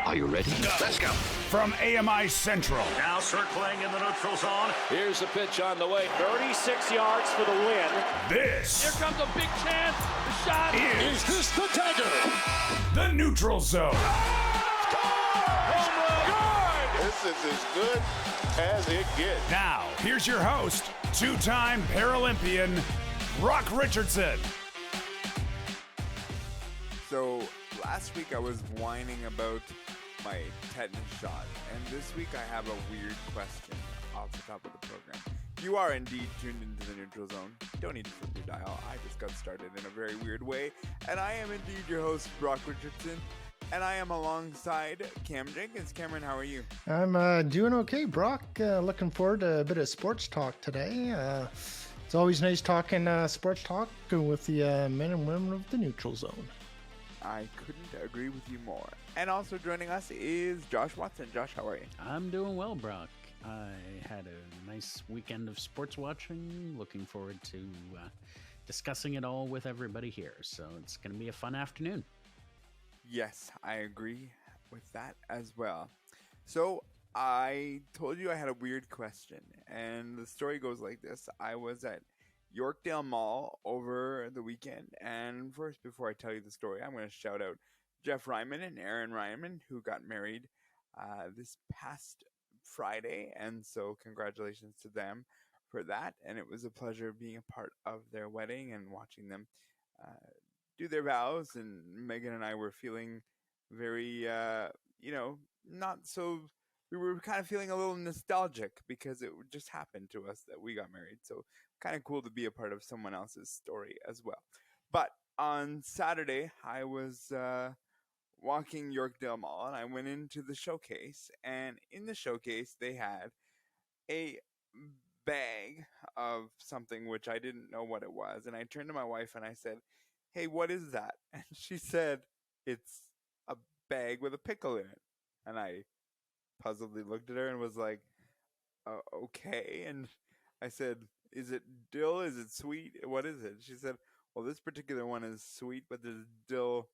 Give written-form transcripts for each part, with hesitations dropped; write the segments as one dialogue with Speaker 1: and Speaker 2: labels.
Speaker 1: Are you ready?
Speaker 2: Let's go.
Speaker 3: From AMI Central.
Speaker 4: Now circling in the neutral zone.
Speaker 5: Here's the pitch on the way. 36 yards for the win.
Speaker 3: This.
Speaker 5: Here comes a big chance. The shot.
Speaker 3: Is
Speaker 2: this the dagger?
Speaker 3: The neutral zone.
Speaker 5: Home run. Good.
Speaker 2: This is as good as it gets.
Speaker 3: Now, here's your host, two-time Paralympian, Brock Richardson.
Speaker 6: So last week I was whining about my tetanus shot, and this week I have a weird question off the top of the program. You are indeed tuned into the neutral zone. Don't need to flip your dial. I just got started in a very weird way, and I am indeed your host, Brock Richardson, and I am alongside Cam Jenkins. Cameron, how are you?
Speaker 7: I'm doing okay, Brock. Looking forward to a bit of sports talk today. It's always nice talking sports talk with the men and women of the neutral zone.
Speaker 6: I couldn't agree with you more. And also joining us is Josh Watson. Josh, how are you?
Speaker 8: I'm doing well, Brock. I had a nice weekend of sports watching. Looking forward to discussing it all with everybody here. So it's going to be a fun afternoon.
Speaker 6: Yes, I agree with that as well. So I told you I had a weird question, and the story goes like this. I was at Yorkdale Mall over the weekend, and first, before I tell you the story, I'm going to shout out Jeff Ryman and Aaron Ryman, who got married this past Friday, and so congratulations to them for that. And it was a pleasure being a part of their wedding and watching them do their vows. And Megan and I were feeling very, not so. We were kind of feeling a little nostalgic because it just happened to us that we got married. So kind of cool to be a part of someone else's story as well. But on Saturday, I was walking Yorkdale Mall, and I went into the showcase. And in the showcase, they had a bag of something which I didn't know what it was. And I turned to my wife and I said, "Hey, what is that?" And she said, "It's a bag with a pickle in it." And I puzzledly looked at her and was like, okay. And I said, "Is it dill? Is it sweet? What is it?" She said, "Well, this particular one is sweet, but there's dill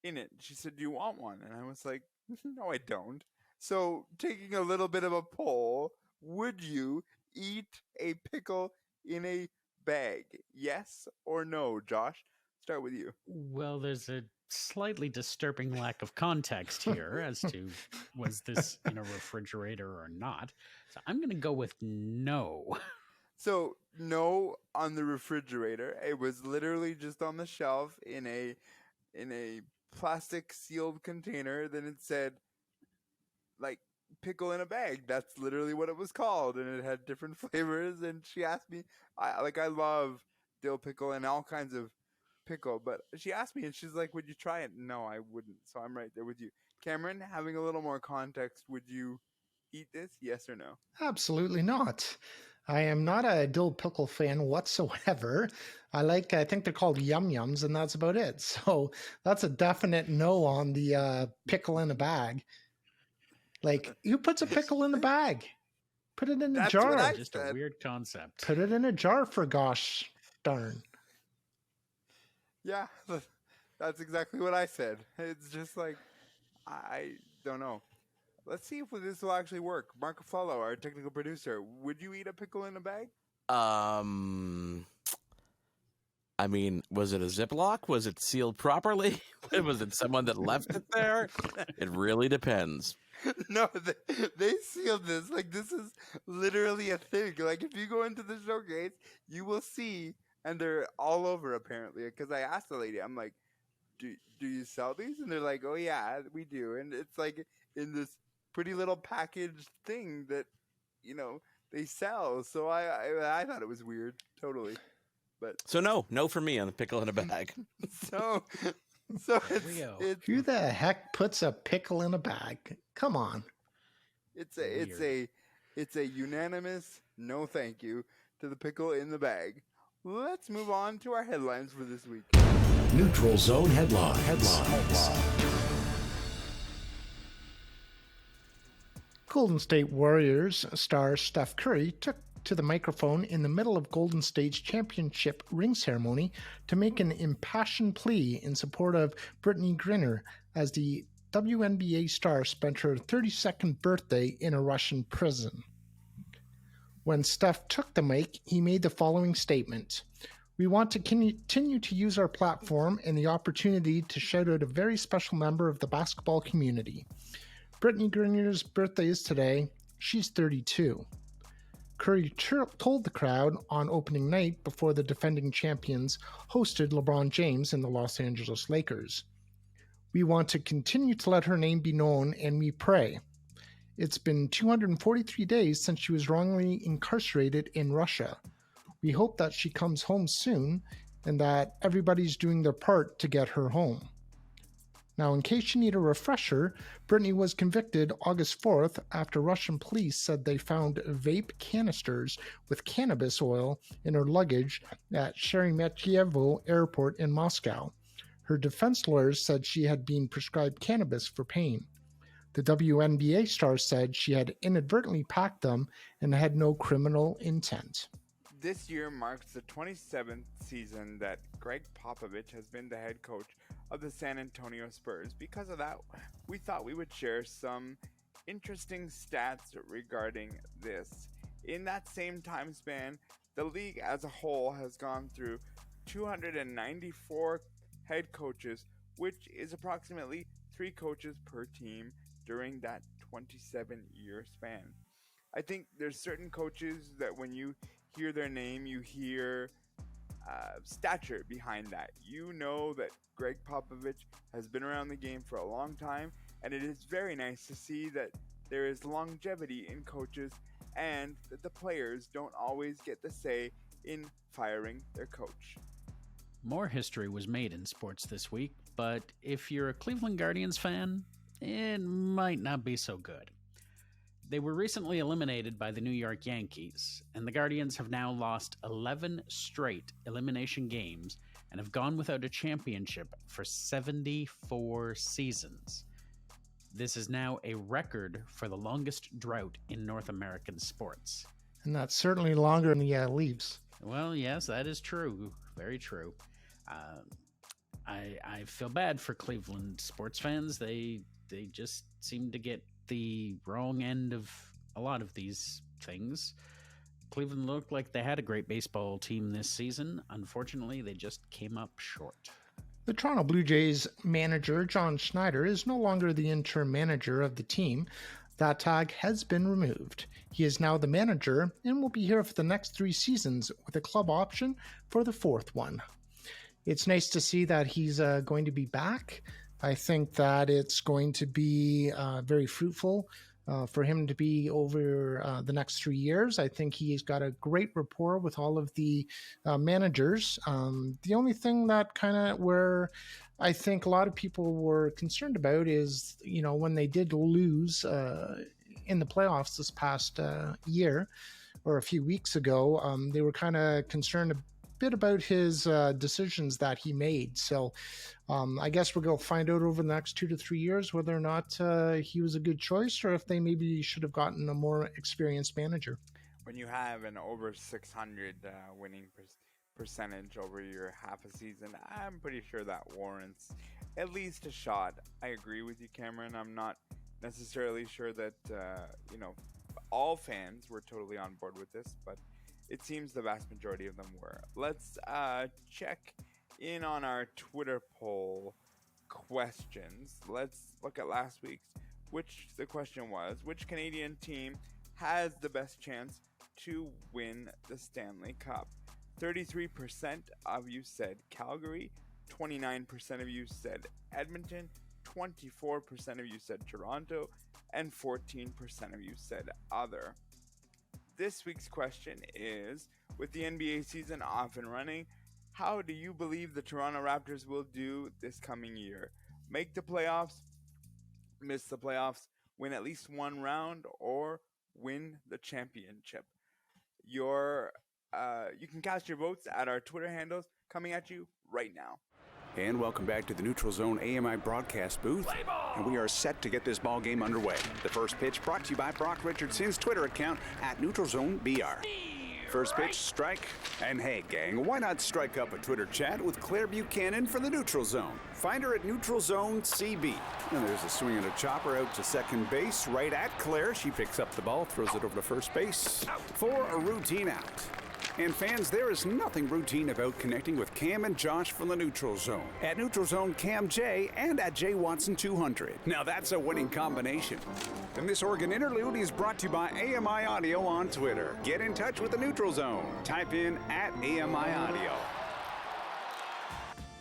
Speaker 6: in it." She said, "Do you want one?" And I was like, "No, I don't." So taking a little bit of a poll, would you eat a pickle in a bag? Yes or no, Josh? Start with you.
Speaker 8: Well, there's a slightly disturbing lack of context here as to was this in a refrigerator or not. So I'm going to go with no.
Speaker 6: So no on the refrigerator. It was literally just on the shelf in a plastic sealed container. Then it said like pickle in a bag. That's literally what it was called, and it had different flavors. And she asked me, I love dill pickle and all kinds of pickle, but she asked me and she's like, "Would you try it?" No, I wouldn't. So I'm right there with you. Cameron, having a little more context, would you eat this? Yes or no?
Speaker 7: Absolutely not. I am not a dill pickle fan whatsoever. I think they're called Yum Yums, and that's about it. So that's a definite no on the pickle in a bag. Like, who puts a pickle in a bag? Put it in a jar.
Speaker 8: Just a weird concept.
Speaker 7: Put it in a jar, for gosh darn.
Speaker 6: Yeah, that's exactly what I said. It's just like, I don't know. Let's see if this will actually work. Mark Flalo, our technical producer, would you eat a pickle in a bag?
Speaker 9: I mean, was it a Ziploc? Was it sealed properly? Was it someone that left it there? It really depends.
Speaker 6: No, they sealed this. Like, this is literally a thing. Like, if you go into the showcase, you will see, and they're all over apparently. Because I asked the lady, I'm like, do you sell these? And they're like, "Oh yeah, we do." And it's like in this pretty little packaged thing that, they sell. So I thought it was weird, totally. But
Speaker 9: so no for me on the pickle in a bag.
Speaker 6: so it's
Speaker 7: Who the heck puts a pickle in a bag? Come on.
Speaker 6: It's a unanimous no thank you to the pickle in the bag. Let's move on to our headlines for this week.
Speaker 1: Neutral Zone headlines.
Speaker 7: Golden State Warriors star Steph Curry took to the microphone in the middle of Golden State's championship ring ceremony to make an impassioned plea in support of Brittany Griner as the WNBA star spent her 32nd birthday in a Russian prison. When Steph took the mic, he made the following statement. We want to continue to use our platform and the opportunity to shout out a very special member of the basketball community. Brittany Griner's birthday is today. She's 32. Curry told the crowd on opening night before the defending champions hosted LeBron James and the Los Angeles Lakers. We want to continue to let her name be known, and we pray. It's been 243 days since she was wrongly incarcerated in Russia. We hope that she comes home soon and that everybody's doing their part to get her home. Now, in case you need a refresher, Brittany was convicted August 4th after Russian police said they found vape canisters with cannabis oil in her luggage at Sheremetyevo Airport in Moscow. Her defense lawyers said she had been prescribed cannabis for pain. The WNBA star said she had inadvertently packed them and had no criminal intent.
Speaker 6: This year marks the 27th season that Greg Popovich has been the head coach of the San Antonio Spurs. Because of that, we thought we would share some interesting stats regarding this. In that same time span, the league as a whole has gone through 294 head coaches, which is approximately 3 coaches per team during that 27-year span. I think there's certain coaches that when you hear their name, you hear stature behind that. You know that Greg Popovich has been around the game for a long time, and it is very nice to see that there is longevity in coaches and that the players don't always get the say in firing their coach.
Speaker 8: More history was made in sports this week, but if you're a Cleveland Guardians fan, it might not be so good. They were recently eliminated by the New York Yankees, and the Guardians have now lost 11 straight elimination games and have gone without a championship for 74 seasons. This is now a record for the longest drought in North American sports.
Speaker 7: And that's certainly longer than the Leafs.
Speaker 8: Well, yes, that is true. Very true. I feel bad for Cleveland sports fans. They just seem to get the wrong end of a lot of these things. Cleveland looked like they had a great baseball team this season. Unfortunately, they just came up short.
Speaker 7: The Toronto Blue Jays manager, John Schneider, is no longer the interim manager of the team. That tag has been removed. He is now the manager and will be here for the next 3 seasons with a club option for the 4th one. It's nice to see that he's going to be back. I think that it's going to be very fruitful for him to be over the next 3 years. I think he's got a great rapport with all of the managers. The only thing that kind of where I think a lot of people were concerned about is, you know, when they did lose in the playoffs this past year or a few weeks ago, they were kind of concerned bit about his decisions that he made. So I guess we're going to find out over the next 2 to 3 years whether or not he was a good choice or if they maybe should have gotten a more experienced manager.
Speaker 6: When you have an over 600 winning percentage over your half a season, I'm pretty sure that warrants at least a shot. I agree with you, Cameron. I'm not necessarily sure that, all fans were totally on board with this, but it seems the vast majority of them were. Let's check in on our Twitter poll questions. Let's look at last week's, the question was, which Canadian team has the best chance to win the Stanley Cup? 33% of you said Calgary, 29% of you said Edmonton, 24% of you said Toronto, and 14% of you said other. This week's question is, with the NBA season off and running, how do you believe the Toronto Raptors will do this coming year? Make the playoffs, miss the playoffs, win at least one round, or win the championship? You can cast your votes at our Twitter handles coming at you right now.
Speaker 10: And welcome back to the Neutral Zone AMI broadcast booth. And we are set to get this ball game underway. The first pitch brought to you by Brock Richardson's Twitter account at Neutral Zone BR. First pitch, strike. And hey, gang, why not strike up a Twitter chat with Claire Buchanan from the Neutral Zone? Find her at Neutral Zone CB. And there's a swing and a chopper out to second base, right at Claire. She picks up the ball, throws it over to first base for a routine out. And fans, there is nothing routine about connecting with Cam and Josh from the Neutral Zone. At Neutral Zone Cam J and at J Watson 200. Now that's a winning combination. And this Oregon interlude is brought to you by AMI Audio on Twitter. Get in touch with the Neutral Zone. Type in at AMI Audio.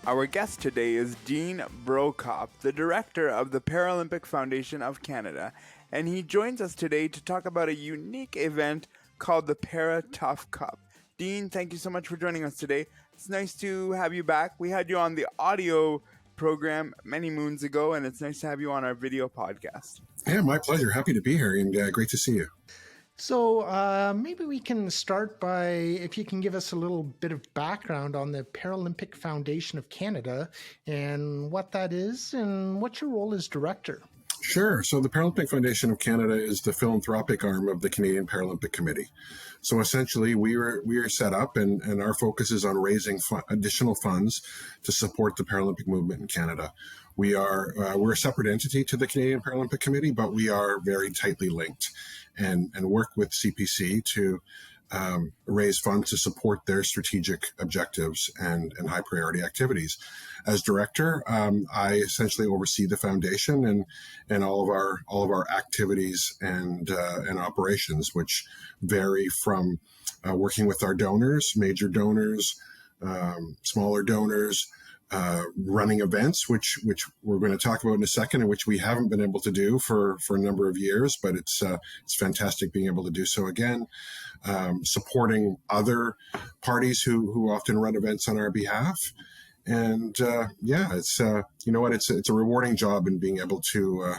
Speaker 6: Our guest today is Dean Brokop, the director of the Paralympic Foundation of Canada, and he joins us today to talk about a unique event called the Para-Tough Cup. Dean, thank you so much for joining us today. It's nice to have you back. We had you on the audio program many moons ago, and it's nice to have you on our video podcast.
Speaker 11: Yeah, my pleasure. Happy to be here, and great to see you.
Speaker 7: So maybe we can start by, if you can give us a little bit of background on the Paralympic Foundation of Canada and what that is and what's your role as director.
Speaker 11: Sure. So the Paralympic Foundation of Canada is the philanthropic arm of the Canadian Paralympic Committee. So essentially, we are set up, and our focus is on raising additional funds to support the Paralympic movement in Canada. We're a separate entity to the Canadian Paralympic Committee, but we are very tightly linked, and work with CPC to raise funds to support their strategic objectives and high priority activities. As director, I essentially oversee the foundation and all of our activities and operations, which vary from working with our donors, major donors, smaller donors, running events, which we're going to talk about in a second, and which we haven't been able to do for a number of years, but it's fantastic being able to do so again. Supporting other parties who often run events on our behalf, and it's it's a rewarding job in being able to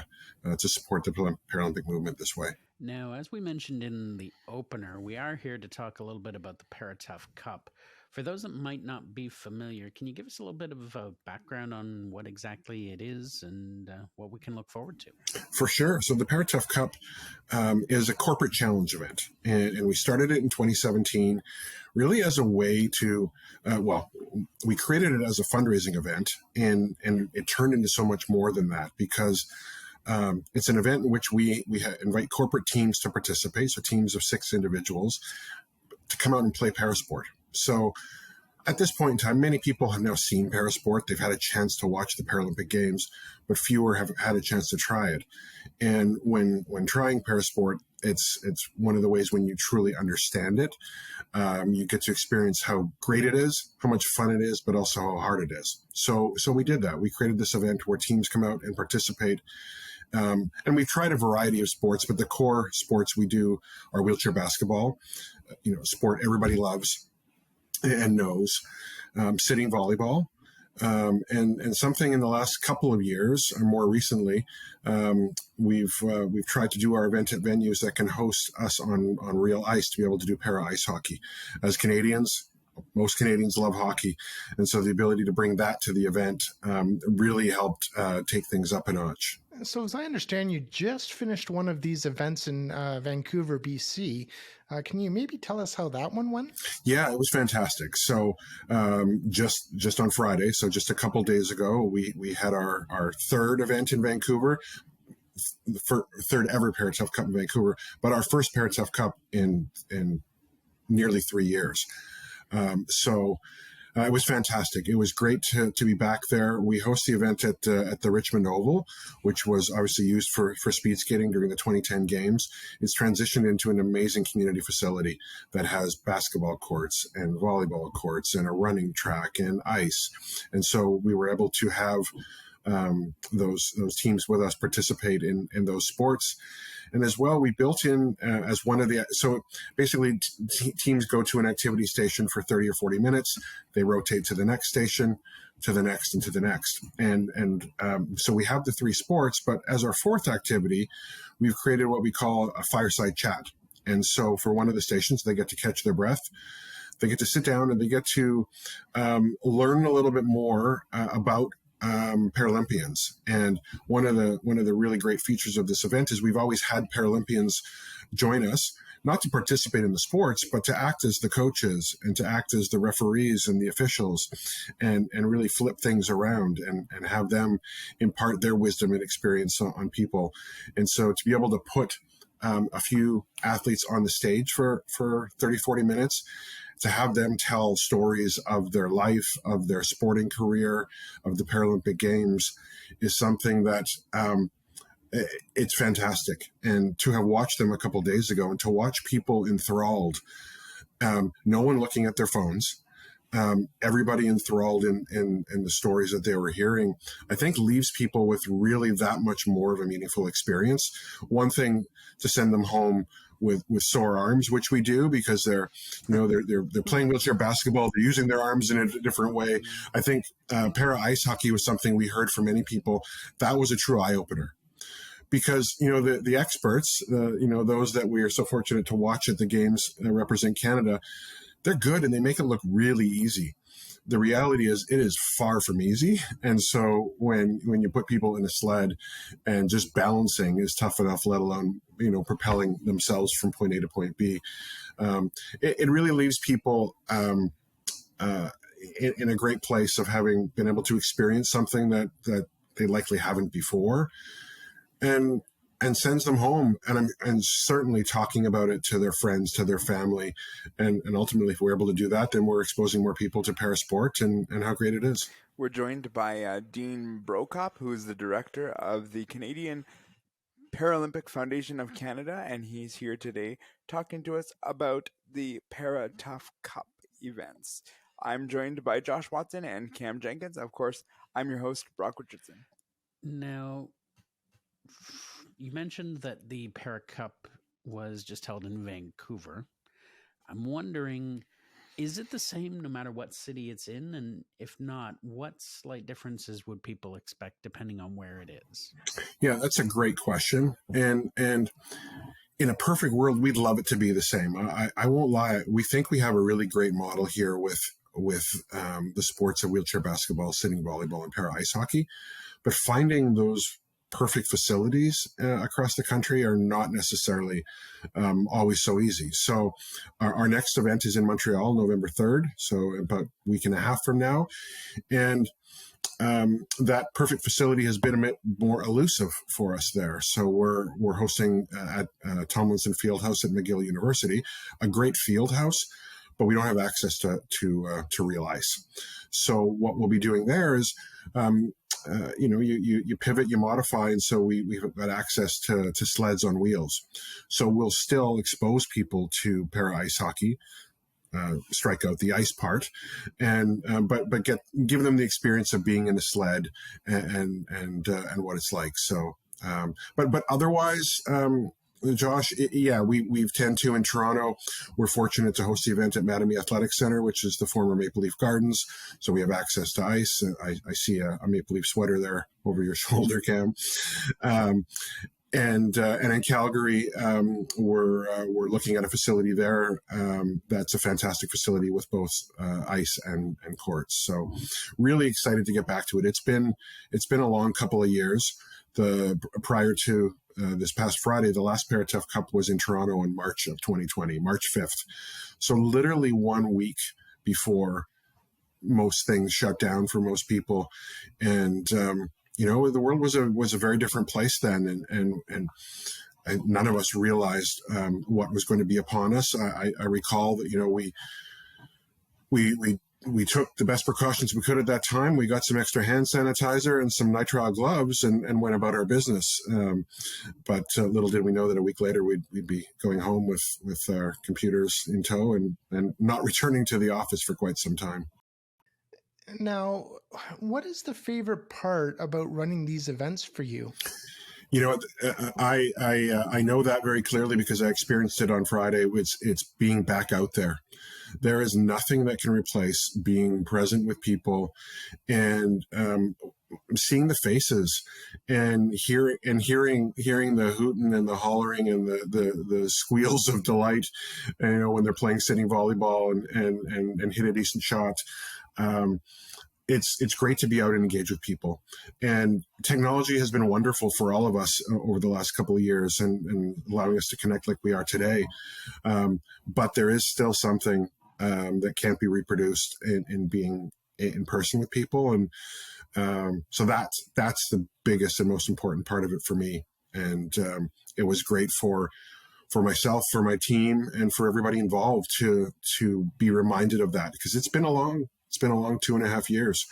Speaker 11: support the Paralympic movement this way.
Speaker 8: Now, as we mentioned in the opener, we are here to talk a little bit about the Para-Tough Cup. For those that might not be familiar, can you give us a little bit of a background on what exactly it is and what we can look forward to?
Speaker 11: For sure. So the Para-Tough Cup is a corporate challenge event, and we started it in 2017 really as a way to, we created it as a fundraising event, and it turned into so much more than that, because it's an event in which we invite corporate teams to participate, so teams of 6 individuals, to come out and play parasport. So at this point in time, many people have now seen parasport. They've had a chance to watch the Paralympic Games, but fewer have had a chance to try it. And when trying parasport, it's one of the ways when you truly understand it. You get to experience how great it is, how much fun it is, but also how hard it is. So we did that. We created this event where teams come out and participate. And we've tried a variety of sports, but the core sports we do are wheelchair basketball, sport everybody loves and knows, sitting volleyball, and something in the last couple of years, or more recently, we've tried to do our event at venues that can host us on real ice to be able to do para ice hockey. As Canadians, most Canadians love hockey, and so the ability to bring that to the event really helped take things up a notch.
Speaker 7: So as I understand, you just finished one of these events in Vancouver, BC. Can you maybe tell us how that one went? Yeah,
Speaker 11: it was fantastic. So just on Friday, so just a couple days ago, we had our third event in Vancouver, the third ever Para-Tough Cup in Vancouver, but our first Para-Tough Cup in nearly 3 years. It was fantastic. It was great to be back there. We host the event at the Richmond Oval, which was obviously used for speed skating during the 2010 Games. It's transitioned into an amazing community facility that has basketball courts and volleyball courts and a running track and ice. And so we were able to have those teams with us participate in those sports. And as well, we built in as one of the, so basically teams go to an activity station for 30 or 40 minutes. They rotate to the next station, to the next, and to the next. And so we have the 3 sports, but as our fourth activity, we've created what we call a fireside chat. And so for one of the stations, they get to catch their breath. They get to sit down and they get to learn a little bit more about Paralympians. And one of the really great features of this event is we've always had Paralympians join us, not to participate in the sports, but to act as the coaches and to act as the referees and the officials, and really flip things around and have them impart their wisdom and experience on people. And so to be able to put a few athletes on the stage for 30, 40 minutes, to have them tell stories of their life, of their sporting career, of the Paralympic Games, is something that it's fantastic. And to have watched them a couple of days ago and to watch people enthralled, no one looking at their phones, everybody enthralled in the stories that they were hearing, I think leaves people with really that much more of a meaningful experience. One thing to send them home with sore arms, which we do because they're playing wheelchair basketball, they're using their arms in a different way. I think para ice hockey was something we heard from many people. That was a true eye opener. Because, the experts, those that we are so fortunate to watch at the games represent Canada, they're good and they make it look really easy. The reality is it is far from easy. And so when you put people in a sled and just balancing is tough enough, let alone, propelling themselves from point A to point B, it really leaves people in a great place of having been able to experience something that they likely haven't before. And sends them home, and certainly talking about it to their friends, to their family, and ultimately, if we're able to do that, then we're exposing more people to parasport and how great it is.
Speaker 6: We're joined by Dean Brokop, who is the director of the Canadian Paralympic Foundation of Canada, and he's here today talking to us about the Para Tough Cup events. I'm joined by Josh Watson and Cam Jenkins. Of course, I'm your host, Brock Richardson.
Speaker 8: Now, you mentioned that the Para Cup was just held in Vancouver. I'm wondering, is it the same no matter what city it's in? And if not, what slight differences would people expect depending on where it is?
Speaker 11: Yeah, that's a great question. And in a perfect world, we'd love it to be the same. I won't lie. We think we have a really great model here with the sports of wheelchair basketball, sitting volleyball, and para ice hockey. But finding those perfect facilities across the country are not necessarily always so easy. So our next event is in Montreal, November 3rd, so about a week and a half from now. And that perfect facility has been a bit more elusive for us there. So we're hosting at Tomlinson Fieldhouse at McGill University, a great field house, but we don't have access to real ice. So what we'll be doing there is, you pivot, you modify, and so we've got access to sleds on wheels. So we'll still expose people to para ice hockey, strike out the ice part, and but give them the experience of being in a sled and what it's like. So, but otherwise. Josh, we've 10-2 in Toronto. We're fortunate to host the event at Mattamy Athletic Center, which is the former Maple Leaf Gardens. So we have access to ice. I see a Maple Leaf sweater there over your shoulder, Cam. And in Calgary, we're looking at a facility there. That's a fantastic facility with both ice and courts. So really excited to get back to it. It's been a long couple of years. Prior to this past Friday, the last Para Tough Cup was in Toronto in March of 2020, March 5th. So literally 1 week before most things shut down for most people. And, the world was a very different place then. And none of us realized what was going to be upon us. I recall that, we took the best precautions we could at that time. We got some extra hand sanitizer and some nitrile gloves and went about our business. But little did we know that a week later we'd be going home with our computers in tow and not returning to the office for quite some time.
Speaker 7: Now, what is the favorite part about running these events for you?
Speaker 11: I know that very clearly because I experienced it on Friday. It's being back out there. There is nothing that can replace being present with people and seeing the faces and hearing the hooting and the hollering and the squeals of delight, when they're playing sitting volleyball and hit a decent shot. it's great to be out and engage with people. And technology has been wonderful for all of us over the last couple of years and allowing us to connect like we are today. But there is still something that can't be reproduced in being in person with people. And so that's the biggest and most important part of it for me. And it was great for myself, for my team, and for everybody involved to be reminded of that, because it's been a long 2.5 years.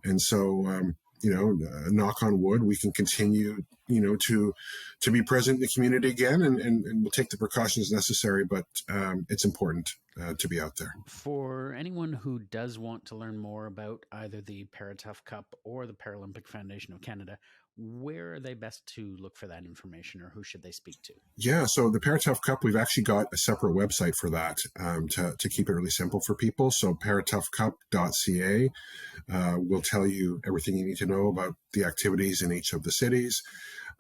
Speaker 11: And so, knock on wood, we can continue, to be present in the community again, and we'll take the precautions necessary, but it's important to be out there.
Speaker 8: For anyone who does want to learn more about either the Paratough Cup or the Paralympic Foundation of Canada, where are they best to look for that information, or who should they speak to?
Speaker 11: Yeah, so the Paratough Cup, we've actually got a separate website for that to keep it really simple for people. So paratoughcup.ca will tell you everything you need to know about the activities in each of the cities.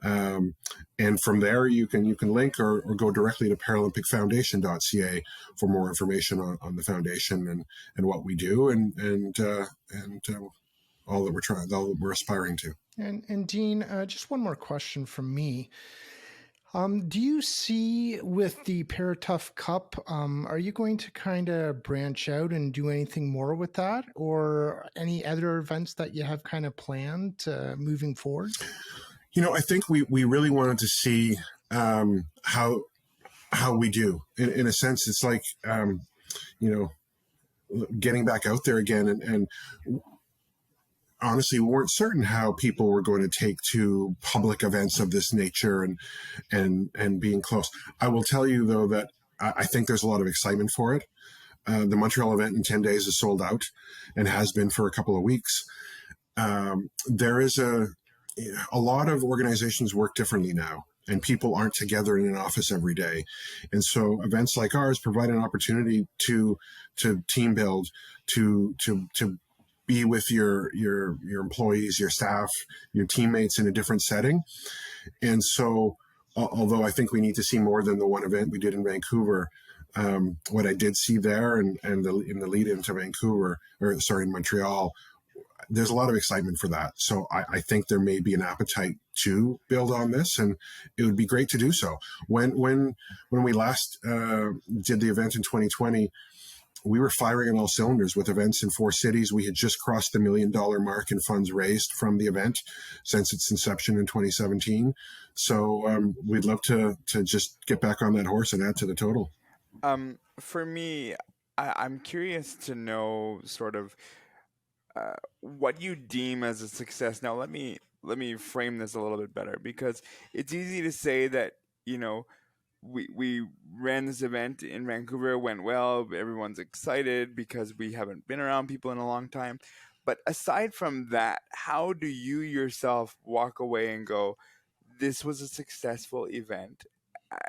Speaker 11: And from there, you can link or go directly to paralympicfoundation.ca for more information on the foundation and what we do and all that we're aspiring to.
Speaker 7: And Dean, just one more question from me. Do you see with the Paratough Cup, are you going to kind of branch out and do anything more with that, or any other events that you have kind of planned moving forward?
Speaker 11: I think we really wanted to see how we do. In a sense, it's like, getting back out there again. And honestly, we weren't certain how people were going to take to public events of this nature and being close. I will tell you, though, that I think there's a lot of excitement for it. The Montreal event in 10 days is sold out and has been for a couple of weeks. There is a lot of organizations work differently now, and people aren't together in an office every day. And so events like ours provide an opportunity to team build, to be with your employees, your staff, your teammates in a different setting. And so, although I think we need to see more than the one event we did in Vancouver, what I did see there and in the lead into in Montreal, there's a lot of excitement for that. So I think there may be an appetite to build on this, and it would be great to do so. When we last did the event in 2020, we were firing on all cylinders with events in 4 cities. We had just crossed the $1 million mark in funds raised from the event since its inception in 2017. So we'd love to just get back on that horse and add to the total.
Speaker 6: For me, I'm curious to know sort of what you deem as a success. Now, let me frame this a little bit better, because it's easy to say that, we ran this event in Vancouver, went well, everyone's excited because we haven't been around people in a long time. But aside from that, how do you yourself walk away and go, this was a successful event?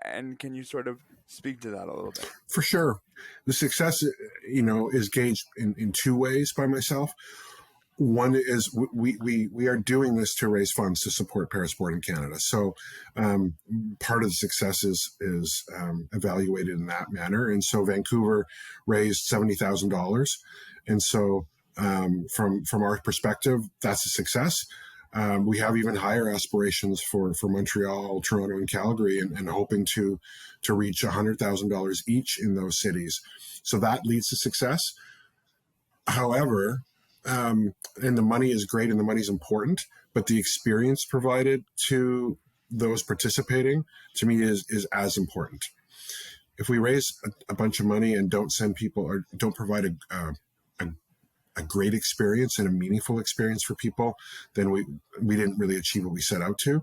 Speaker 6: And can you sort of speak to that a little bit?
Speaker 11: For sure. The success, is gauged in 2 ways by myself. One is we are doing this to raise funds to support Parasport in Canada. So part of the success is evaluated in that manner. And so Vancouver raised $70,000. And so from our perspective, that's a success. We have even higher aspirations for Montreal, Toronto, and Calgary, and hoping to reach $100,000 each in those cities. So that leads to success. However, and the money is great and the money is important, but the experience provided to those participating, to me, is as important. If we raise a bunch of money and don't send people or don't provide a great experience and a meaningful experience for people, then we didn't really achieve what we set out to.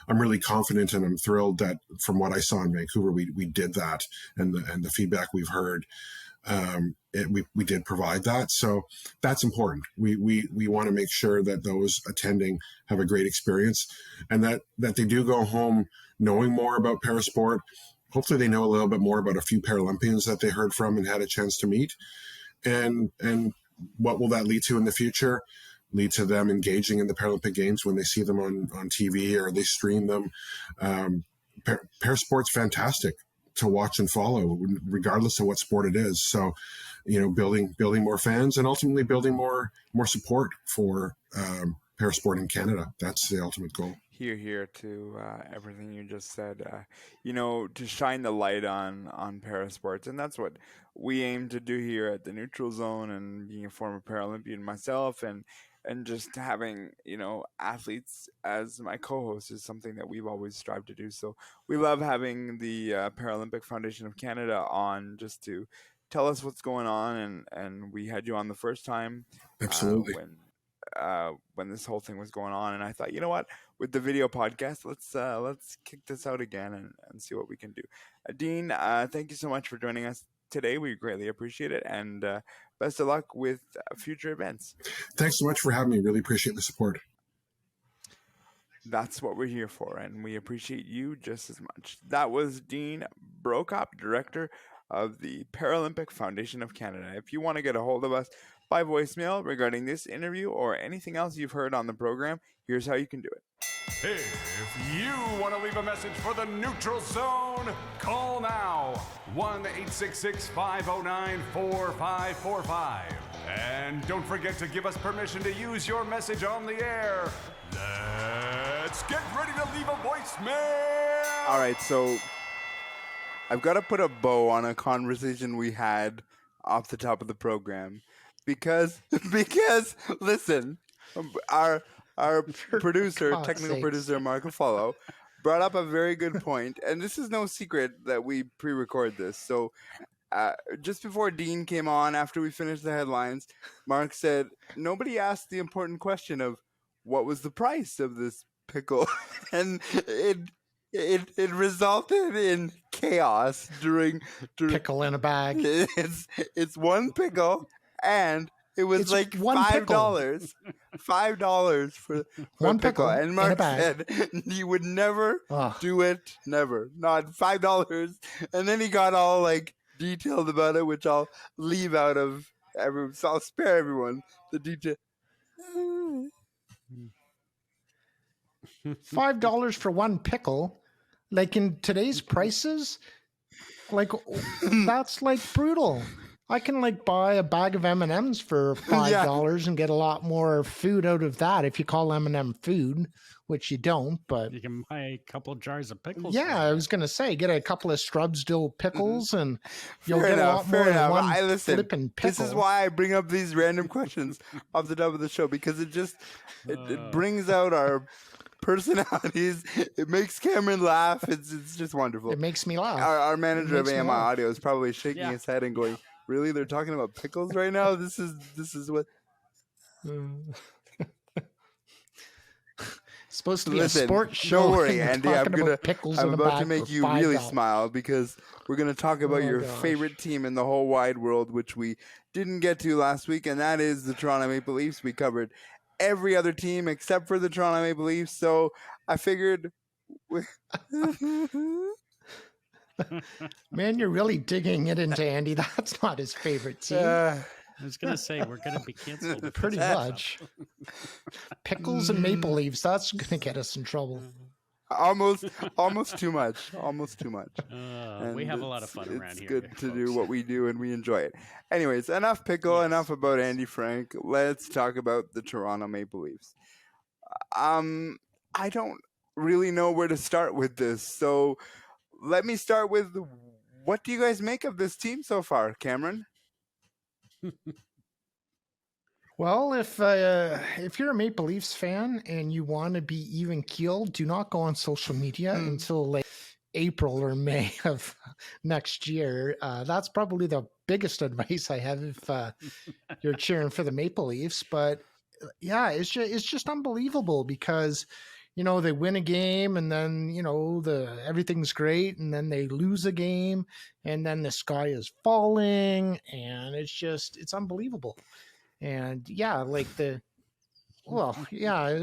Speaker 11: I'm really confident and I'm thrilled that from what I saw in Vancouver, we did that, and the feedback we've heard, we did provide that. So that's important. We want to make sure that those attending have a great experience, and that they do go home knowing more about Parasport. Hopefully they know a little bit more about a few Paralympians that they heard from and had a chance to meet. And what will that lead to in the future? Lead to them engaging in the Paralympic Games when they see them on TV or they stream them. Parasport's fantastic. to watch and follow, regardless of what sport it is. So, building more fans and ultimately building more support for parasport in Canada. That's the ultimate goal.
Speaker 6: Here to everything you just said. To shine the light on parasports, and that's what we aim to do here at the Neutral Zone. And being a former Paralympian myself, and just having athletes as my co-host is something that we've always strived to do. So we love having the Paralympic Foundation of Canada on just to tell us what's going on, and we had you on the first time.
Speaker 11: Absolutely.
Speaker 6: When this whole thing was going on, and I thought, you know what, with the video podcast, let's kick this out again and see what we can do. Dean, thank you so much for joining us today. We greatly appreciate it, and best of luck with future events.
Speaker 11: Thanks so much for having me. Really appreciate the support.
Speaker 6: That's what we're here for, and we appreciate you just as much. That was Dean Brokop, Director of the Paralympic Foundation of Canada. If you want to get a hold of us by voicemail regarding this interview or anything else you've heard on the program, here's how you can do it.
Speaker 3: If you want to leave a message for the Neutral Zone, call now 1-866-509-4545. And don't forget to give us permission to use your message on the air. Let's get ready to leave a voicemail.
Speaker 6: All right, so I've got to put a bow on a conversation we had off the top of the program. Because listen, our producer, technical producer, Marco Follow, brought up a very good point, and this is no secret that we pre-record this. So just before Dean came on, after we finished the headlines, Mark said, nobody asked the important question of what was the price of this pickle, and it resulted in chaos during
Speaker 7: pickle in a bag.
Speaker 6: It's one pickle. And it was like $5. $5 for one pickle. And Mark said he would never do it. Never. Not $5. And then he got all like detailed about it, which I'll leave out of everyone. So I'll spare everyone the detail.
Speaker 7: $5 for one pickle. Like in today's prices, like that's like brutal. I can like buy a bag of M&Ms for $5 and get a lot more food out of that if you call M&M food, which you don't, but
Speaker 8: you can buy a couple of jars of pickles.
Speaker 7: Yeah, I was going to say, get a couple of Strub's dill pickles and you'll get a lot more than one flipping pickle.
Speaker 6: This is why I bring up these random questions off the top of the show, because it just it brings out our personalities. It makes Cameron laugh. It's just wonderful.
Speaker 7: It makes me laugh.
Speaker 6: Our manager of AMI Audio is probably shaking his head and going, really? They're talking about pickles right now? This is what...
Speaker 7: supposed to be a sports show.
Speaker 6: Don't worry, Andy. I'm about to make you really
Speaker 7: $5.
Speaker 6: smile, because we're going to talk about your favorite team in the whole wide world, which we didn't get to last week, and that is the Toronto Maple Leafs. We covered every other team except for the Toronto Maple Leafs, so I figured...
Speaker 7: Man, you're really digging it into Andy. That's not his favorite team.
Speaker 8: I was going to say, we're going to be canceled.
Speaker 7: Pretty much. Pickles and maple leaves, that's going to get us in trouble.
Speaker 6: Almost too much. Almost too much.
Speaker 8: We have a lot of fun around here.
Speaker 6: It's good to do what we do, and we enjoy it. Anyways, enough pickle, enough about Andy Frank. Let's talk about the Toronto Maple Leafs. I don't really know where to start with this, so let me start with, what do you guys make of this team so far, Cameron?
Speaker 7: Well, if you're a Maple Leafs fan and you want to be even keeled, do not go on social media until like April or May of next year. That's probably the biggest advice I have if you're cheering for the Maple Leafs. But yeah, it's just unbelievable, because they win a game and then, everything's great, and then they lose a game and then the sky is falling, and it's unbelievable. And yeah,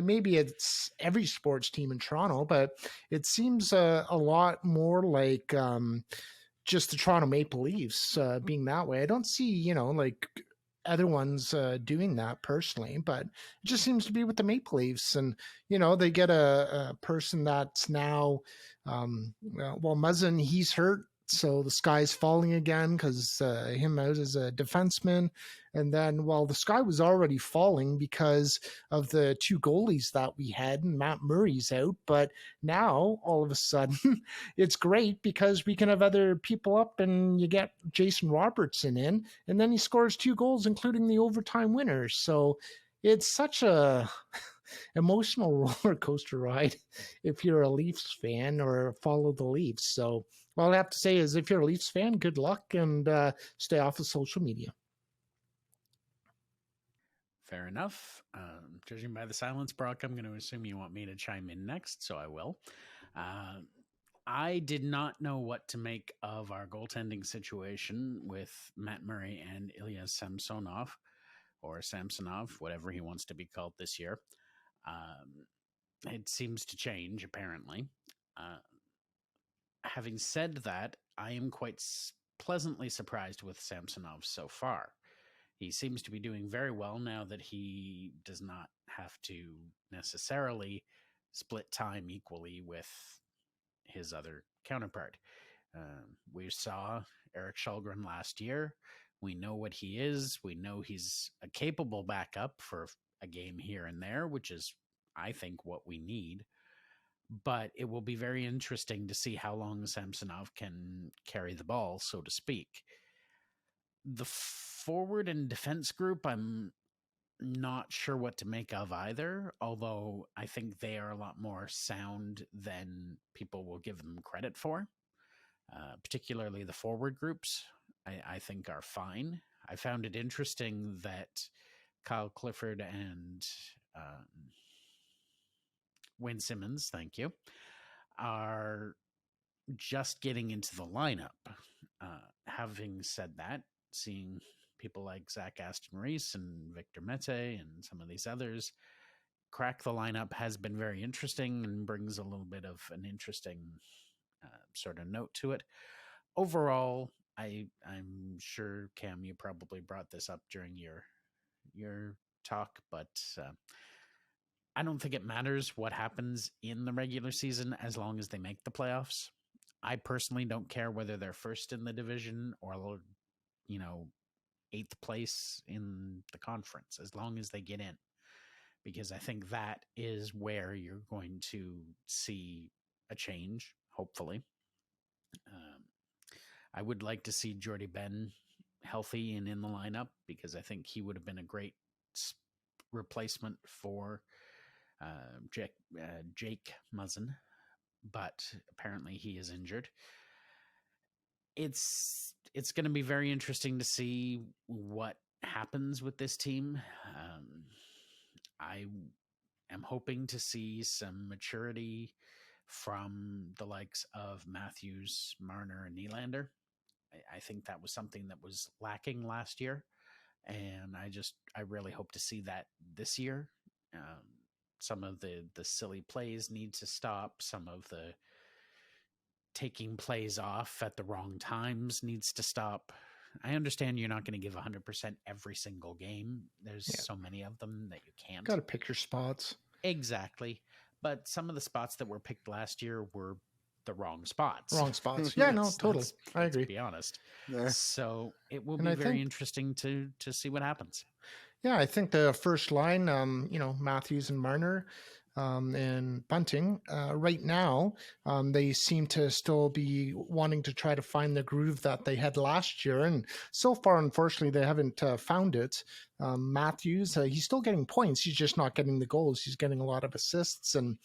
Speaker 7: maybe it's every sports team in Toronto, but it seems a lot more like just the Toronto Maple Leafs being that way. I don't see, other ones doing that personally, but it just seems to be with the Maple Leafs. And they get a person that's now Muzzin, he's hurt So the sky's falling again because him out as a defenseman. And then, well, the sky was already falling because of the two goalies that we had, and Matt Murray's out. But now, all of a sudden, it's great because we can have other people up, and you get Jason Robertson in, and then he scores 2 goals, including the overtime winner. So it's such a emotional roller coaster ride if you're a Leafs fan or follow the Leafs. So all I have to say is, if you're a Leafs fan, good luck, and stay off of social media.
Speaker 8: Fair enough. Judging by the silence, Brock, I'm going to assume you want me to chime in next, so I will. I did not know what to make of our goaltending situation with Matt Murray and Ilya Samsonov, or Samsonov, whatever he wants to be called this year. It seems to change, apparently. Having said that, I am quite pleasantly surprised with Samsonov so far. He seems to be doing very well now that he does not have to necessarily split time equally with his other counterpart. We saw Eric Källgren last year. We know what he is. We know he's a capable backup for a game here and there, which is, I think, what we need. But it will be very interesting to see how long Samsonov can carry the ball, so to speak. The forward and defense group, I'm not sure what to make of either, although I think they are a lot more sound than people will give them credit for. Particularly the forward groups, I think are fine. I found it interesting that Kyle Clifford and Wayne Simmons, thank you, are just getting into the lineup. Having said that, seeing people like Zach Aston Reese and Victor Mete and some of these others crack the lineup has been very interesting and brings a little bit of an interesting sort of note to it. Overall, I'm sure, Cam, you probably brought this up during your talk, but I don't think it matters what happens in the regular season as long as they make the playoffs. I personally don't care whether they're first in the division or, 8th place in the conference, as long as they get in, because I think that is where you're going to see a change, hopefully. I would like to see Jordy Ben healthy and in the lineup, because I think he would have been a great replacement for Jake Muzzin, but apparently he is injured. It's going to be very interesting to see what happens with this team. I am hoping to see some maturity from the likes of Matthews, Marner, and Nylander. I think that was something that was lacking last year, and I really hope to see that this year. Some of the silly plays need to stop. Some of the taking plays off at the wrong times needs to stop. I understand you're not going to give 100% every single game. There's so many of them that you can't.
Speaker 7: Got to pick your spots.
Speaker 8: Exactly. But some of the spots that were picked last year were the wrong spots.
Speaker 7: Wrong spots. Yeah, no, totally. I agree.
Speaker 8: To be honest.
Speaker 6: Yeah.
Speaker 8: So it will be very interesting to see what happens.
Speaker 7: Yeah, I think the first line, Matthews and Marner, and Bunting, right now, they seem to still be wanting to try to find the groove that they had last year. And so far, unfortunately, they haven't found it. Matthews, he's still getting points. He's just not getting the goals. He's getting a lot of assists. And,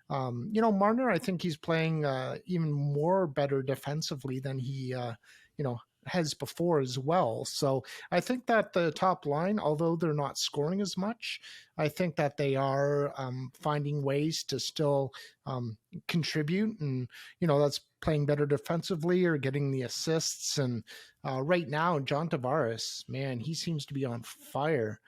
Speaker 7: Marner, I think he's playing even more better defensively than he, has before as well. So I think that the top line, although they're not scoring as much, I think that they are finding ways to still contribute, and that's playing better defensively or getting the assists. And right now, John Tavares, man, he seems to be on fire,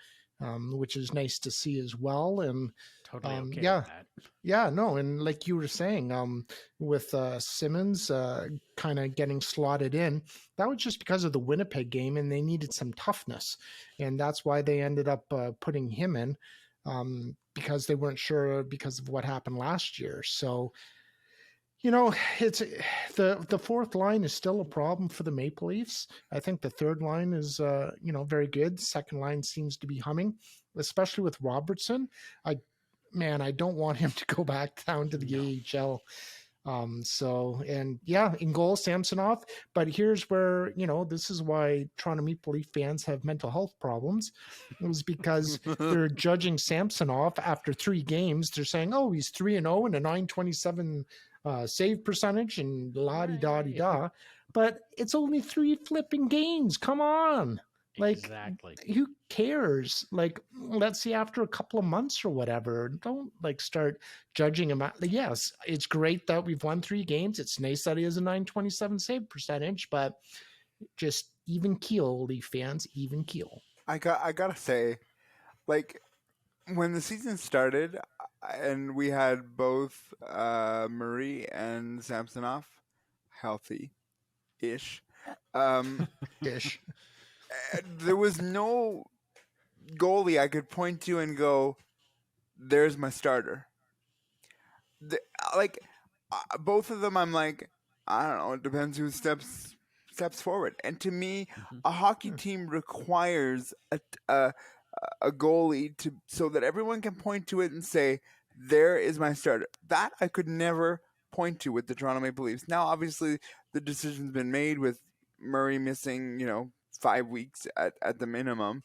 Speaker 7: which is nice to see as well. And
Speaker 8: totally okay with that.
Speaker 7: Yeah, no, and like you were saying, with Simmons kind of getting slotted in, that was just because of the Winnipeg game, and they needed some toughness, and that's why they ended up putting him in, because they weren't sure because of what happened last year. So You know, it's the fourth line is still a problem for the Maple Leafs. I think the third line is very good. Second line seems to be humming, especially with Robertson. I don't want him to go back down to the AHL. In goal, Samsonov. But here's where, this is why Toronto Maple Leaf fans have mental health problems. It was because they're judging Samsonov after 3 games. They're saying, oh, he's 3-0 and a .927 save percentage and la-di-da-di-da. But it's only 3 flipping games. Come on. Like,
Speaker 8: exactly.
Speaker 7: Who cares? Like, let's see after a couple of months or whatever. Don't start judging him. Yes, it's great that we've won 3 games. It's nice that he has a .927 save percentage, but just even keel, Leaf fans, even keel.
Speaker 6: I gotta say, like, when the season started and we had both Murray and Samsonov healthy-ish,
Speaker 7: ish.
Speaker 6: There was no goalie I could point to and go, there's my starter. Both of them, I'm like, I don't know, it depends who steps forward. And to me, a hockey team requires a goalie so that everyone can point to it and say, there is my starter. That I could never point to with the Toronto Maple Leafs. Now, obviously, the decision's been made with Murray missing, 5 weeks at the minimum.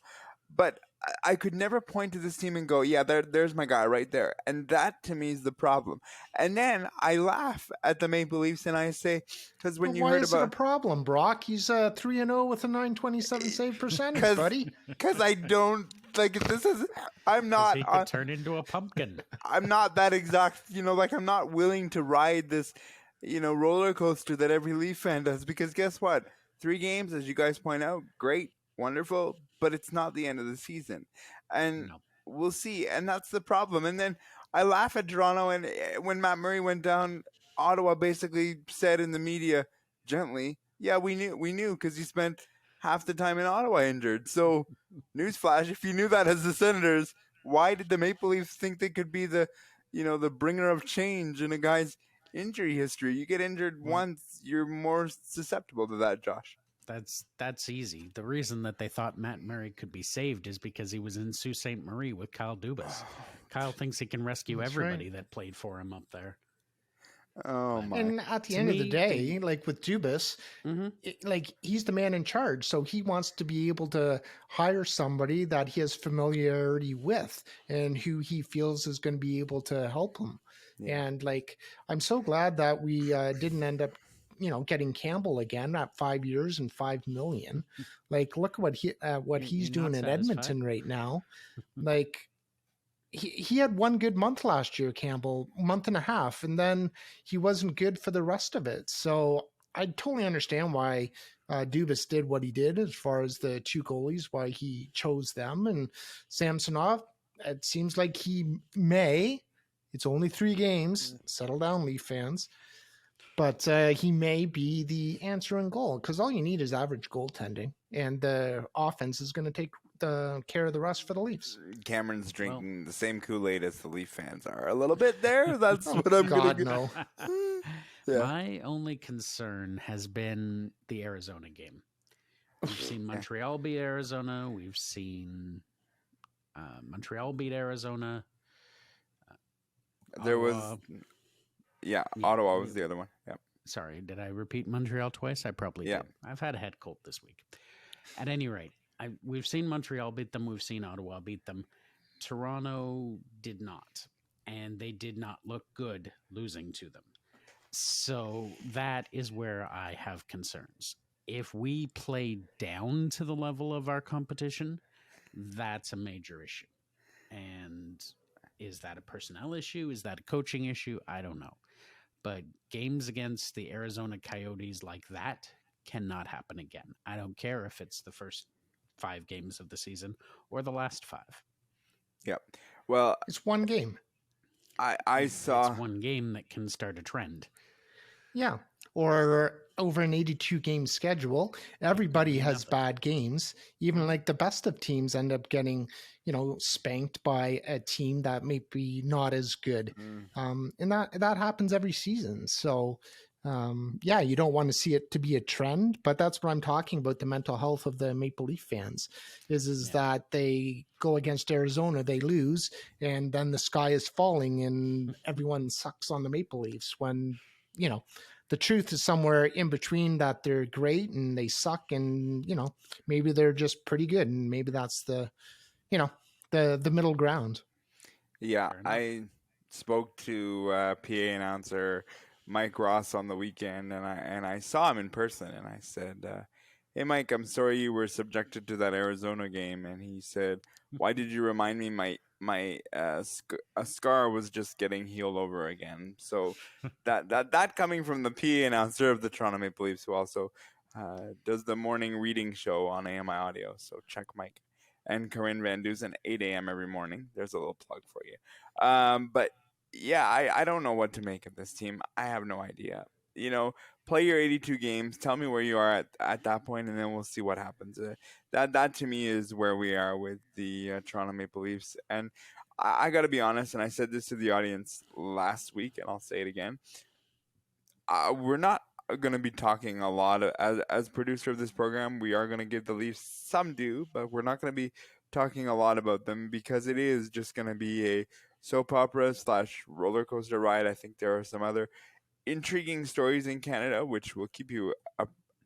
Speaker 6: But I could never point to this team and go, yeah, there's my guy right there. And that, to me, is the problem. And then I laugh at the Maple Leafs and I say, because when you
Speaker 7: why
Speaker 6: heard
Speaker 7: is it a problem, Brock? He's 3-0 with a .927 save percentage, buddy.
Speaker 6: Because I don't, I'm not.
Speaker 8: He could turn into a pumpkin.
Speaker 6: I'm not that exact, I'm not willing to ride this, roller coaster that every Leaf fan does. Because guess what? 3 games, as you guys point out, great, wonderful, but it's not the end of the season. And we'll see. And that's the problem. And then I laugh at Toronto. And when Matt Murray went down, Ottawa basically said in the media, gently, yeah, we knew because he spent half the time in Ottawa injured. So, newsflash, if you knew that as the Senators, why did the Maple Leafs think they could be the bringer of change in a guy's injury history? You get injured once, you're more susceptible to that, Josh.
Speaker 8: That's easy. The reason that they thought Matt Murray could be saved is because he was in Sault Ste. Marie with Kyle Dubas. Kyle thinks he can rescue everybody that played for him up there.
Speaker 6: Oh my!
Speaker 7: And at the end of the day, like with Dubas, he's the man in charge, so he wants to be able to hire somebody that he has familiarity with and who he feels is going to be able to help him. Yeah. And I'm so glad that we didn't end up, getting Campbell again at 5 years and $5 million. Look at what he's doing in Edmonton right now. He had 1 good month last year, Campbell, month and a half, and then he wasn't good for the rest of it. So I totally understand why Dubas did what he did as far as the 2 goalies, why he chose them. And Samsonov, it seems like he may, it's only 3 games, settle down, Leaf fans, but he may be the answer in goal because all you need is average goaltending, and the offense is going to take care of the rest for the Leafs.
Speaker 6: Cameron's drinking the same Kool-Aid as the Leaf fans are. A little bit there. That's what I'm going to
Speaker 7: no.
Speaker 6: Yeah.
Speaker 8: My only concern has been the Arizona game. We've seen Montreal beat Arizona. We've seen Montreal beat Arizona.
Speaker 6: There was, Ottawa was the other one. Yeah.
Speaker 8: Sorry, did I repeat Montreal twice? I probably did. I've had a head cold this week. At any rate, we've seen Montreal beat them. We've seen Ottawa beat them. Toronto did not. And they did not look good losing to them. So that is where I have concerns. If we play down to the level of our competition, that's a major issue. And is that a personnel issue? Is that a coaching issue? I don't know. But games against the Arizona Coyotes like that cannot happen again. I don't care if it's the first 5 games of the season or the last 5.
Speaker 6: Yep. Well,
Speaker 7: it's 1 game.
Speaker 6: I saw
Speaker 8: it's 1 game that can start a trend.
Speaker 7: Yeah. or over an 82 game schedule, everybody has bad games. Even like the best of teams end up getting, spanked by a team that may be not as good. And that happens every season. So, you don't want to see it to be a trend, but that's what I'm talking about. The mental health of the Maple Leaf fans is that they go against Arizona, they lose, and then the sky is falling and everyone sucks on the Maple Leafs when, the truth is somewhere in between, that they're great and they suck, and maybe they're just pretty good, and maybe that's the middle ground.
Speaker 6: Yeah, I spoke to PA announcer Mike Ross on the weekend, and I saw him in person, and I said, "Hey, Mike, I'm sorry you were subjected to that Arizona game." And he said, "Why did you remind me my scar was just getting healed over again?" So that coming from the PA announcer of the Toronto Maple Leafs, who also does the morning reading show on AMI Audio. So check Mike and Corinne Van Dusen, 8 a.m. every morning. There's a little plug for you. But yeah, I don't know what to make of this team. I have no idea. Play your 82 games. Tell me where you are at that point, and then we'll see what happens. That to me is where we are with the Toronto Maple Leafs. And I got to be honest, and I said this to the audience last week, and I'll say it again. We're not going to be talking a lot as producer of this program. We are going to give the Leafs some due, but we're not going to be talking a lot about them because it is just going to be a soap opera / roller coaster ride. I think there are some other intriguing stories in Canada which will keep you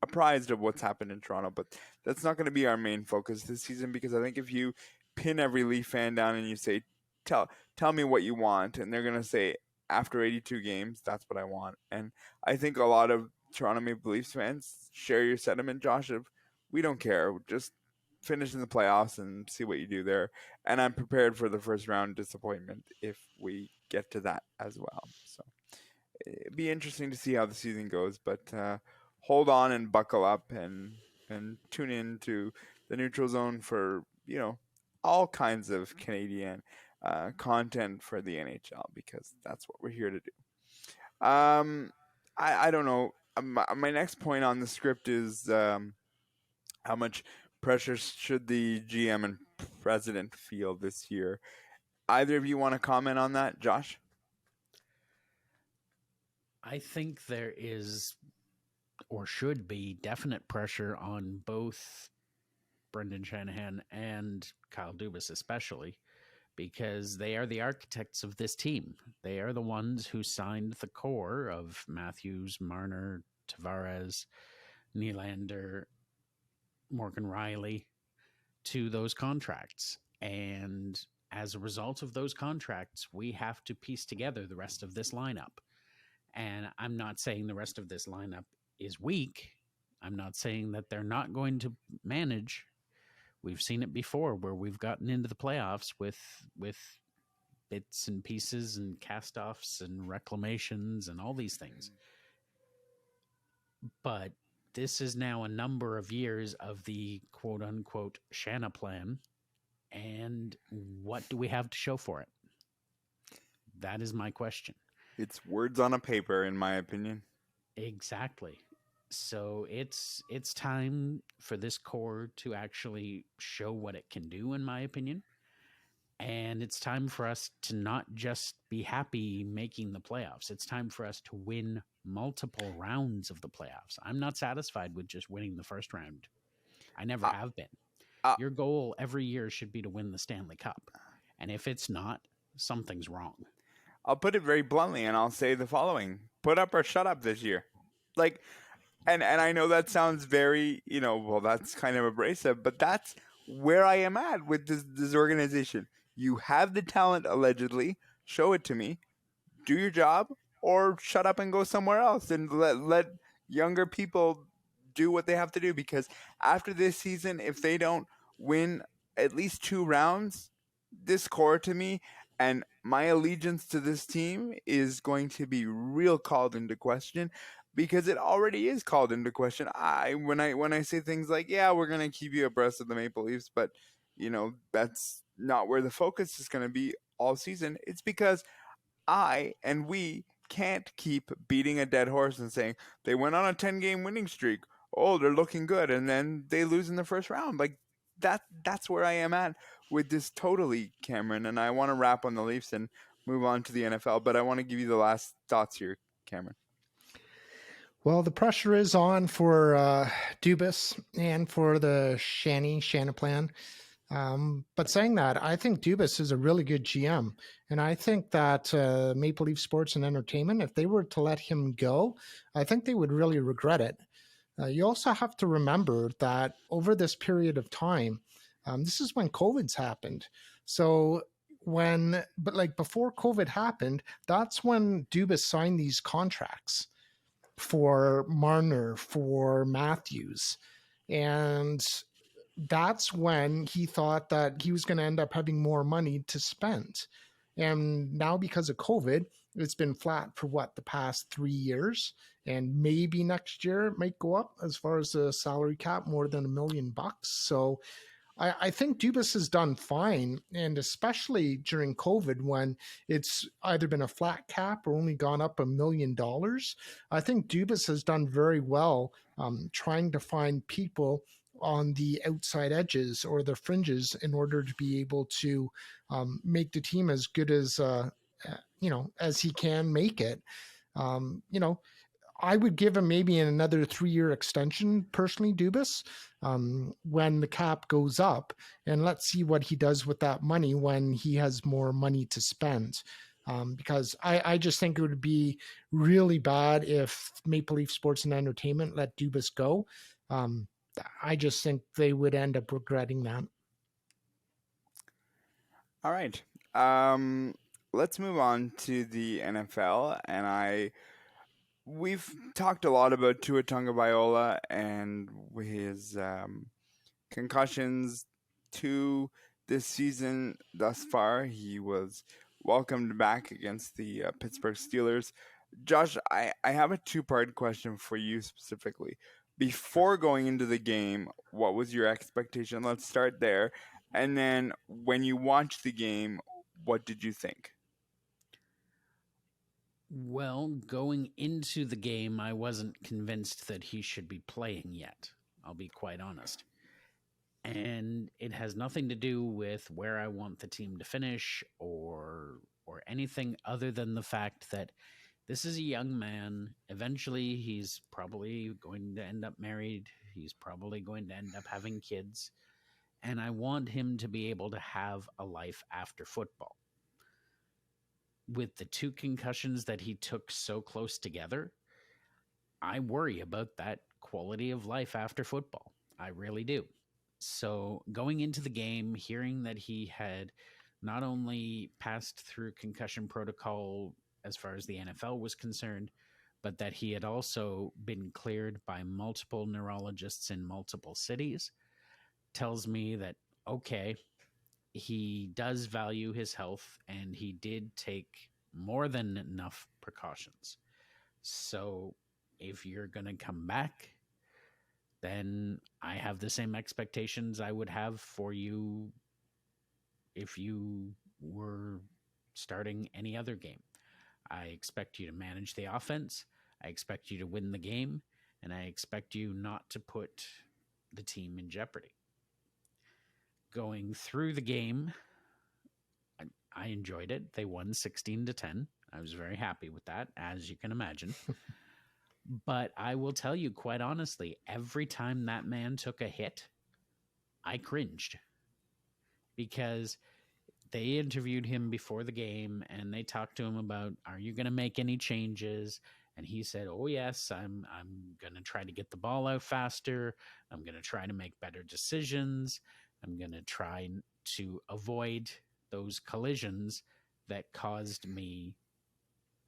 Speaker 6: apprised of what's happened in Toronto, but that's not going to be our main focus this season, because I think if you pin every Leaf fan down and you say, tell me what you want, and they're going to say, after 82 games, that's what I want. And I think a lot of Toronto Maple Leafs fans share your sentiment, Josh, of we don't care, just finish in the playoffs and see what you do there. And I'm prepared for the first round disappointment if we get to that as well. So it'd be interesting to see how the season goes, but hold on and buckle up and tune in to the Neutral Zone for, all kinds of Canadian content for the NHL, because that's what we're here to do. I don't know. My next point on the script is how much pressure should the GM and president feel this year? Either of you want to comment on that, Josh?
Speaker 8: I think there is, or should be, definite pressure on both Brendan Shanahan and Kyle Dubas especially, because they are the architects of this team. They are the ones who signed the core of Matthews, Marner, Tavares, Nylander, Morgan Rielly to those contracts. And as a result of those contracts, we have to piece together the rest of this lineup. And I'm not saying the rest of this lineup is weak. I'm not saying that they're not going to manage. We've seen it before where we've gotten into the playoffs with bits and pieces and cast-offs and reclamations and all these things. But this is now a number of years of the quote-unquote Shanna plan. And what do we have to show for it? That is my question.
Speaker 6: It's words on a paper, in my opinion.
Speaker 8: Exactly. So it's time for this core to actually show what it can do, in my opinion. And it's time for us to not just be happy making the playoffs. It's time for us to win multiple rounds of the playoffs. I'm not satisfied with just winning the first round. I never have been. Your goal every year should be to win the Stanley Cup. And if it's not, something's wrong.
Speaker 6: I'll put it very bluntly, and I'll say the following. Put up or shut up this year. And I know that sounds very, that's kind of abrasive, but that's where I am at with this organization. You have the talent, allegedly. Show it to me. Do your job, or shut up and go somewhere else and let younger people do what they have to do. Because after this season, if they don't win at least 2 rounds, this core to me and my allegiance to this team is going to be real called into question, because it already is called into question. When I say things like, yeah, we're going to keep you abreast of the Maple Leafs, but that's not where the focus is going to be all season. It's because I and we can't keep beating a dead horse and saying they went on a 10-game winning streak. Oh, they're looking good, and then they lose in the first round. Like that's where I am at with this totally, Cameron. And I want to wrap on the Leafs and move on to the NFL, but I want to give you the last thoughts here, Cameron.
Speaker 7: Well, the pressure is on for Dubas and for the Shanna plan. But saying that, I think Dubas is a really good GM. And I think that Maple Leaf Sports and Entertainment, if they were to let him go, I think they would really regret it. You also have to remember that over this period of time, this is when COVID's happened. So before COVID happened, that's when Dubas signed these contracts for Marner, for Matthews. And that's when he thought that he was going to end up having more money to spend. And now because of COVID, it's been flat for the past 3 years. And maybe next year it might go up as far as the salary cap, more than $1 million. So I think Dubas has done fine, and especially during COVID when it's either been a flat cap or only gone up $1 million. I think Dubas has done very well trying to find people on the outside edges or the fringes in order to be able to make the team as good as as he can make it. I would give him maybe another 3-year extension, personally, Dubas, when the cap goes up. And let's see what he does with that money when he has more money to spend. Because I just think it would be really bad if Maple Leaf Sports and Entertainment let Dubas go. I just think they would end up regretting that.
Speaker 6: All right. Let's move on to the NFL. And we've talked a lot about Tua Tagovailoa and his concussions to this season thus far. He was welcomed back against the Pittsburgh Steelers. Josh, I have a two-part question for you specifically. Before going into the game, what was your expectation? Let's start there. And then when you watched the game, what did you think?
Speaker 8: Well, going into the game, I wasn't convinced that he should be playing yet. I'll be quite honest. And it has nothing to do with where I want the team to finish or anything other than the fact that this is a young man. Eventually, he's probably going to end up married. He's probably going to end up having kids. And I want him to be able to have a life after football. With the 2 concussions that he took so close together, I worry about that quality of life after football. I really do. So going into the game, hearing that he had not only passed through concussion protocol as far as the NFL was concerned, but that he had also been cleared by multiple neurologists in multiple cities, tells me that, okay, he does value his health and he did take more than enough precautions. So if you're going to come back, then I have the same expectations I would have for you if you were starting any other game. I expect you to manage the offense. I expect you to win the game. And I expect you not to put the team in jeopardy. Going through the game, I enjoyed it. They won 16-10. I was very happy with that, as you can imagine. But I will tell you quite honestly, every time that man took a hit, I cringed. Because they interviewed him before the game and they talked to him about, are you going to make any changes? And he said, oh, yes, I'm going to try to get the ball out faster. I'm going to try to make better decisions. I'm going to try to avoid those collisions that caused me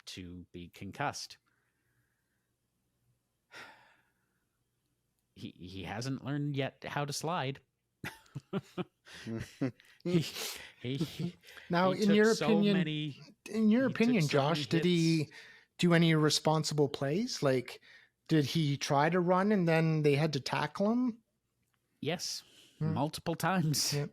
Speaker 8: to be concussed. He hasn't learned yet how to slide.
Speaker 7: Now, in your opinion, Josh, did he do any responsible plays? Like, did he try to run and then they had to tackle him?
Speaker 8: Yes, multiple times. Yep.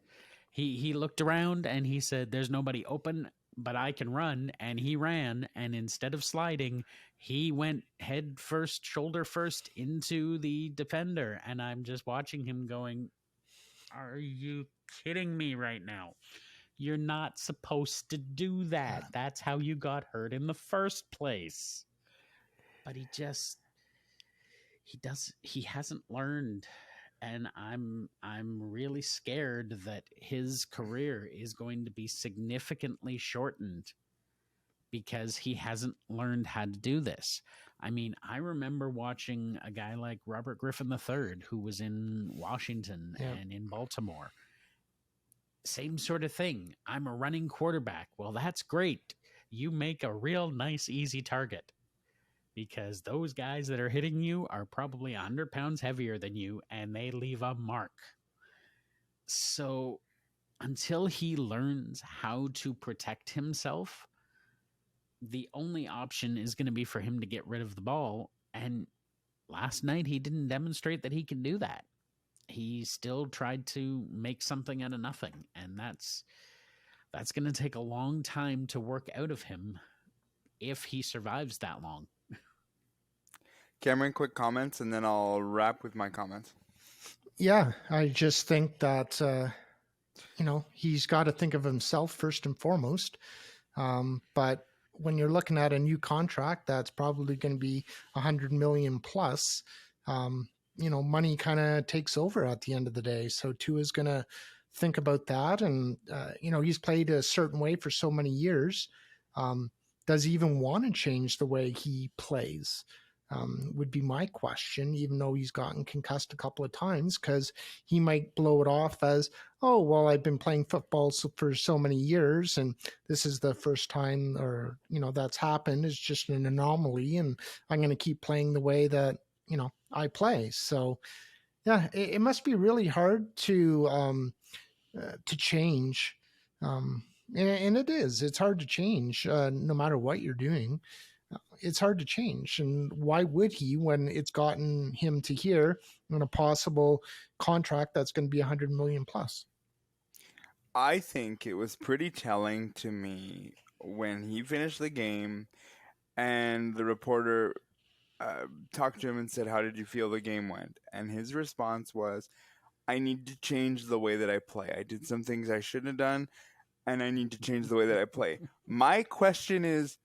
Speaker 8: He looked around and he said, "There's nobody open. but I can run. And he ran, and instead of sliding, he went head first, shoulder first into the defender. And I'm just watching him going, are you kidding me right now? You're not supposed to do that. That's how you got hurt in the first place. But he hasn't learned. And I'm really scared that his career is going to be significantly shortened because he hasn't learned how to do this. I mean, I remember watching a guy like Robert Griffin III, who was in Washington and in Baltimore. Same sort of thing. I'm a running quarterback. Well, that's great. You make a real nice, easy target, because those guys that are hitting you are probably 100 pounds heavier than you, and they leave a mark. So until he learns how to protect himself, the only option is going to be for him to get rid of the ball. And last night, he didn't demonstrate that he can do that. He still tried to make something out of nothing. And that's going to take a long time to work out of him if he survives that long.
Speaker 6: Cameron, quick comments, and then I'll wrap with my comments.
Speaker 7: Yeah, I just think that, he's got to think of himself first and foremost. But when you're looking at a new contract, that's probably going to be $100 million plus. Money kind of takes over at the end of the day. So Tua's going to think about that. And, he's played a certain way for so many years. Does he even want to change the way he plays? Would be my question, even though he's gotten concussed a couple of times, because he might blow it off as, oh, well, I've been playing football for so many years, and this is the first time, or, that's happened. It's just an anomaly, and I'm going to keep playing the way that, I play. So, yeah, it must be really hard to change. And it is. It's hard to change no matter what you're doing. It's hard to change. And why would he, when it's gotten him to here in a possible contract that's going to be $100 million plus?
Speaker 6: I think it was pretty telling to me when he finished the game and the reporter talked to him and said, how did you feel the game went? And his response was, I need to change the way that I play. I did some things I shouldn't have done, and I need to change the way that I play. My question is,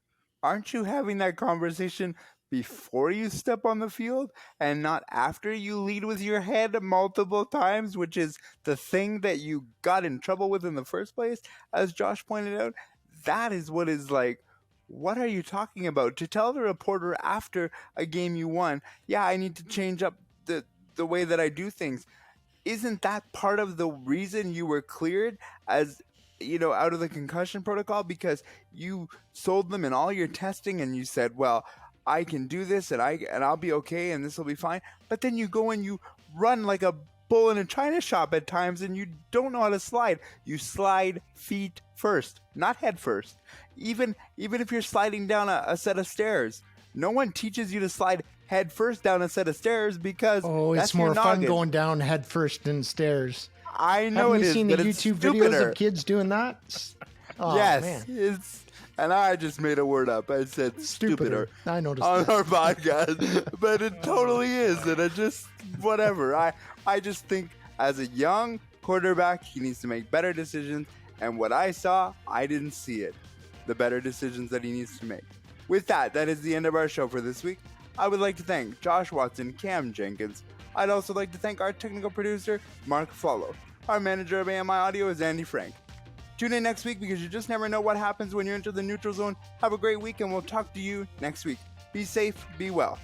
Speaker 6: aren't you having that conversation before you step on the field and not after you lead with your head multiple times, which is the thing that you got in trouble with in the first place? As Josh pointed out, that is what is like, what are you talking about? To tell the reporter after a game you won, yeah, I need to change up the way that I do things. Isn't that part of the reason you were cleared as out of the concussion protocol? Because you sold them in all your testing and you said, well, I can do this and I'll be okay and this will be fine. But then you go and you run like a bull in a china shop at times and you don't know how to slide. You slide feet first, not head first. Even if you're sliding down a set of stairs, no one teaches you to slide head first down a set of stairs because
Speaker 7: it's more fun going down head first than stairs.
Speaker 6: I know it is.
Speaker 7: Have you seen the YouTube videos of kids doing that? Oh,
Speaker 6: yes,
Speaker 7: man.
Speaker 6: And I just made a word up. I said stupider.
Speaker 7: I noticed
Speaker 6: on
Speaker 7: that.
Speaker 6: our podcast, but it totally is, and it just whatever. I just think as a young quarterback, he needs to make better decisions. And what I saw, I didn't see it. The better decisions that he needs to make. With that is the end of our show for this week. I would like to thank Josh Watson, Cam Jenkins. I'd also like to thank our technical producer, Mark Follow. Our manager of AMI Audio is Andy Frank. Tune in next week because you just never know what happens when you enter the neutral zone. Have a great week and we'll talk to you next week. Be safe, be well.